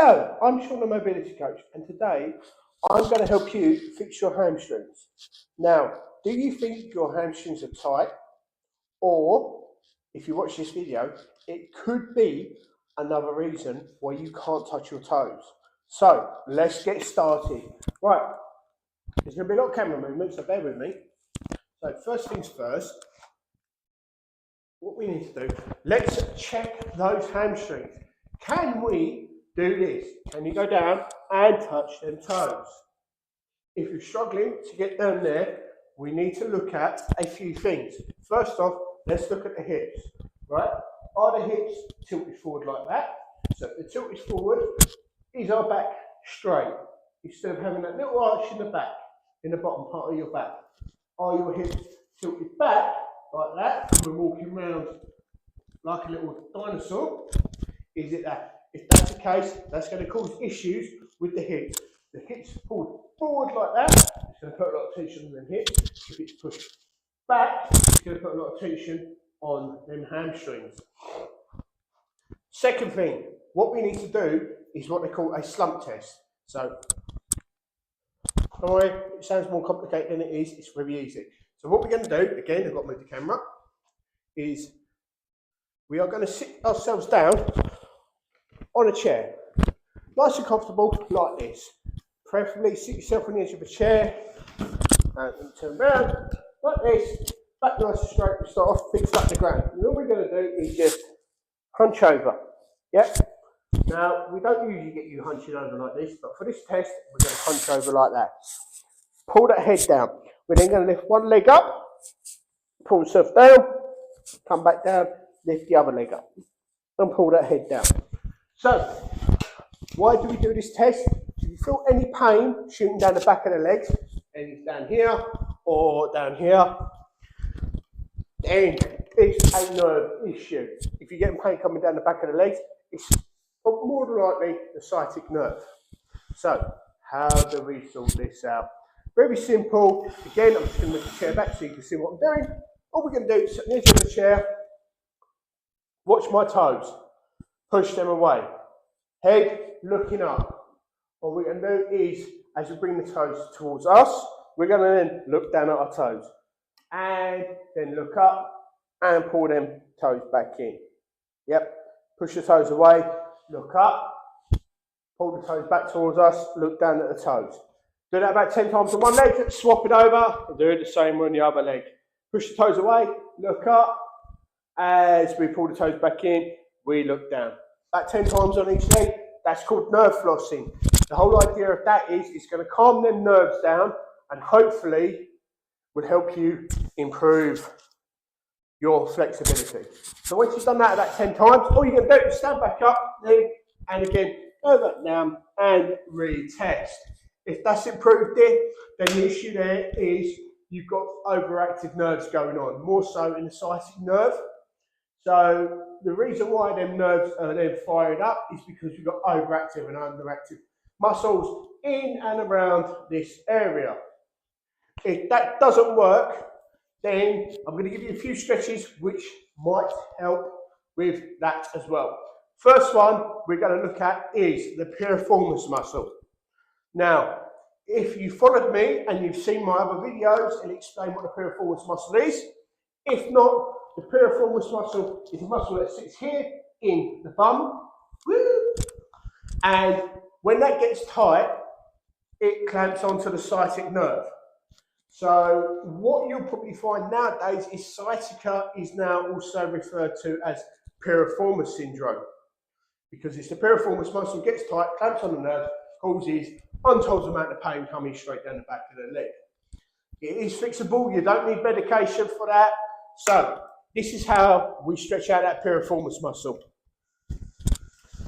Hello, I'm Sean, the mobility coach, and today I'm going to help you fix your hamstrings. Now, do you think your hamstrings are tight? Or, if you watch this video, it could be another reason why you can't touch your toes. So, let's get started. Right, there's going to be a lot of camera movement, so bear with me. So, first things first, what we need to do, let's check those hamstrings. Can we do this? Can you go down and touch them toes? If you're struggling to get down there, we need to look at a few things. First off, let's look at the hips, right? Are the hips tilted forward like that? So if they're tilted forward, is our back straight? Instead of having that little arch in the back, in the bottom part of your back. Are your hips tilted back like that? We're walking around like a little dinosaur. Is it that? If that's the case, that's going to cause issues with the hips. The hips pulled forward like that, it's going to put a lot of tension on them hips. If it's pushed back, it's going to put a lot of tension on them hamstrings. Second thing, what we need to do is what they call a slump test. So, don't worry, it sounds more complicated than it is, it's very easy. So what we're going to do, again, I've got to move the camera, is we are going to sit ourselves down on a chair, nice and comfortable, like this. Preferably sit yourself on the edge of a chair and turn around like this, back nice and straight. We start off, feet flat to the ground. And all we're going to do is just hunch over. Yep. Now we don't usually get you hunching over like this, but for this test, we're going to hunch over like that. Pull that head down. We're then going to lift one leg up, pull yourself down, come back down, lift the other leg up, and pull that head down. So, why do we do this test? If you feel any pain shooting down the back of the legs, and it's down here or down here, then it's a nerve issue. If you're getting pain coming down the back of the legs, it's more than likely the sciatic nerve. So, how do we sort this out? Very simple. Again, I'm just going to move the chair back so you can see what I'm doing. All we're going to do is sit on the edge of the chair, watch my toes. Push them away. Head looking up. What we're going to do is, as we bring the toes towards us, we're going to then look down at our toes. And then look up and pull them toes back in. Yep. Push the toes away, look up, pull the toes back towards us, look down at the toes. Do that about 10 times on one leg, swap it over, and do it the same on the other leg. Push the toes away, look up. As we pull the toes back in, we look down. About 10 times on each leg. That's called nerve flossing. The whole idea of that is it's going to calm them nerves down and hopefully will help you improve your flexibility. So once you've done that about 10 times, all you're going to do is stand back up, then and again, go back down and retest. If that's improved it, then the issue there is you've got overactive nerves going on, more so in the sciatic nerve. So the reason why them nerves are then fired up is because you've got overactive and underactive muscles in and around this area. If that doesn't work, then I'm going to give you a few stretches which might help with that as well. First one we're going to look at is the piriformis muscle. Now, if you followed me and you've seen my other videos, I'll explain what the piriformis muscle is. If not, the piriformis muscle is a muscle that sits here in the bum. Woo! And when that gets tight, it clamps onto the sciatic nerve. So what you'll probably find nowadays is sciatica is now also referred to as piriformis syndrome. Because it's the piriformis muscle gets tight, clamps on the nerve, causes untold amount of pain coming straight down the back of the leg. It is fixable, you don't need medication for that. So, this is how we stretch out that piriformis muscle.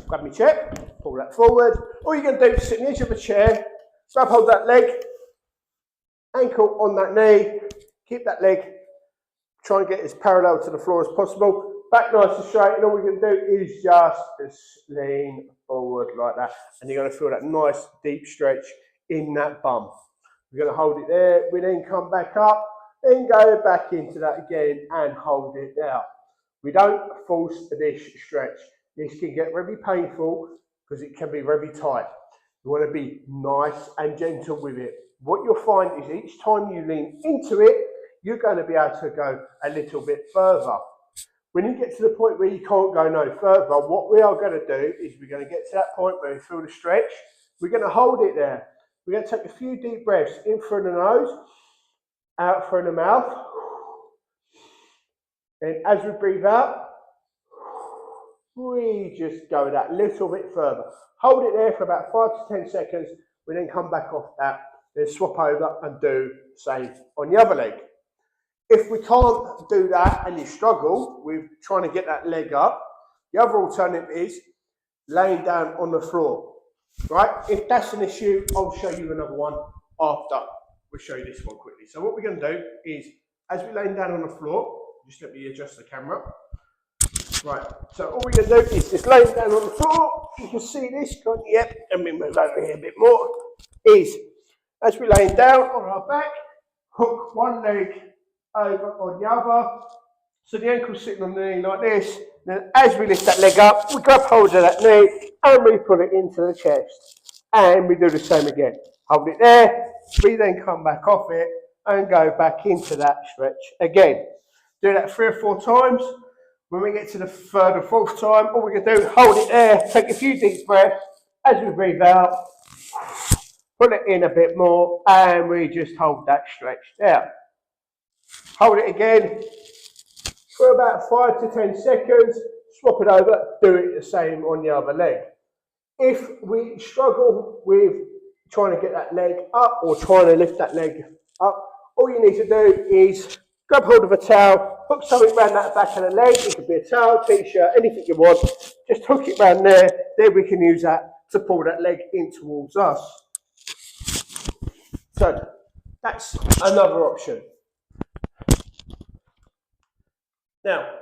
Grab my chair, pull that forward. All you're going to do is sit on the edge of a chair, grab hold that leg, ankle on that knee, keep that leg, try and get as parallel to the floor as possible. Back nice and straight, and all we're going to do is just lean forward like that. And you're going to feel that nice deep stretch in that bum. We're going to hold it there, we then come back up, then go back into that again and hold it there. We don't force this stretch. This can get very painful because it can be very tight. You want to be nice and gentle with it. What you'll find is each time you lean into it, you're going to be able to go a little bit further. When you get to the point where you can't go no further, what we are going to do is we're going to get to that point where we feel the stretch. We're going to hold it there. We're going to take a few deep breaths in through the nose, out through the mouth. And as we breathe out, we just go that little bit further. Hold it there for about 5 to 10 seconds. We then come back off that, then swap over and do the same on the other leg. If we can't do that and you struggle with trying to get that leg up, the other alternative is laying down on the floor, right? If that's an issue, I'll show you another one after. We'll show you this one quickly. So what we're going to do is, as we're laying down on the floor, just let me adjust the camera. Right, so all we're going to do is just laying down on the floor. You can see this, can't you? Yep, and we move over here a bit more. Is, as we're laying down on our back, hook one leg over on the other. So the ankle's sitting on the knee like this. Then as we lift that leg up, we grab hold of that knee and we put it into the chest. And we do the same again. Hold it there. We then come back off it and go back into that stretch again. Do that 3 or 4 times. When we get to the 3rd or 4th time, all we're going to do is hold it there, take a few deep breaths. As we breathe out, put it in a bit more, and we just hold that stretch there. Hold it again for about 5 to 10 seconds, swap it over, do it the same on the other leg. If we struggle with trying to get that leg up or trying to lift that leg up, all you need to do is grab hold of a towel, hook something around that back of the leg. It could be a towel, t-shirt, anything you want. Just hook it around there. Then we can use that to pull that leg in towards us. So that's another option. Now,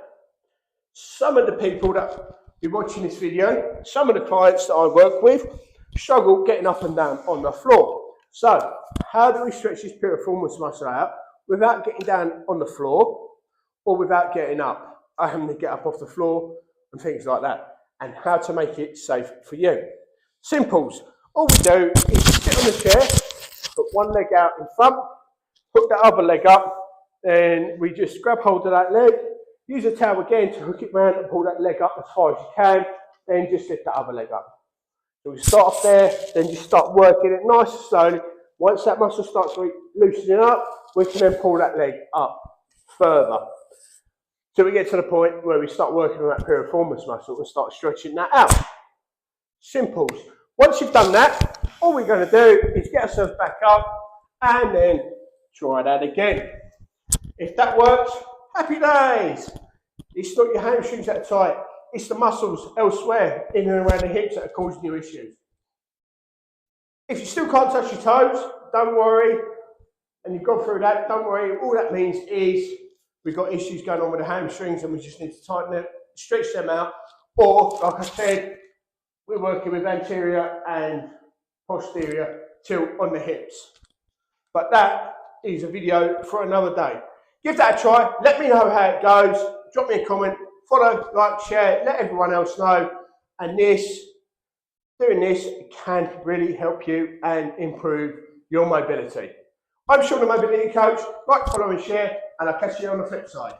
some of the people that be watching this video, some of the clients that I work with, struggle getting up and down on the floor. So, how do we stretch this piriformis muscle out without getting down on the floor or without getting up? I having to get up off the floor and things like that. And how to make it safe for you. Simples. All we do is sit on the chair, put one leg out in front, hook the other leg up, and we just grab hold of that leg. Use a towel again to hook it round and pull that leg up as far as you can, then just lift that other leg up. So we start off there, then just start working it nice and slowly. Once that muscle starts loosening up, we can then pull that leg up further. So we get to the point where we start working on that piriformis muscle and start stretching that out. Simples. Once you've done that, all we're going to do is get ourselves back up and then try that again. If that works, happy days. It's not your hamstrings that are tight, it's the muscles elsewhere in and around the hips that are causing you issues. If you still can't touch your toes, don't worry, and you've gone through that, don't worry. All that means is we've got issues going on with the hamstrings and we just need to tighten it, stretch them out, or like I said, we're working with anterior and posterior tilt on the hips. But that is a video for another day. Give that a try, let me know how it goes, drop me a comment, follow, like, share, let everyone else know. And doing this can really help you and improve your mobility. I'm Sean, the Mobility Coach. Like, follow and share, and I'll catch you on the flip side.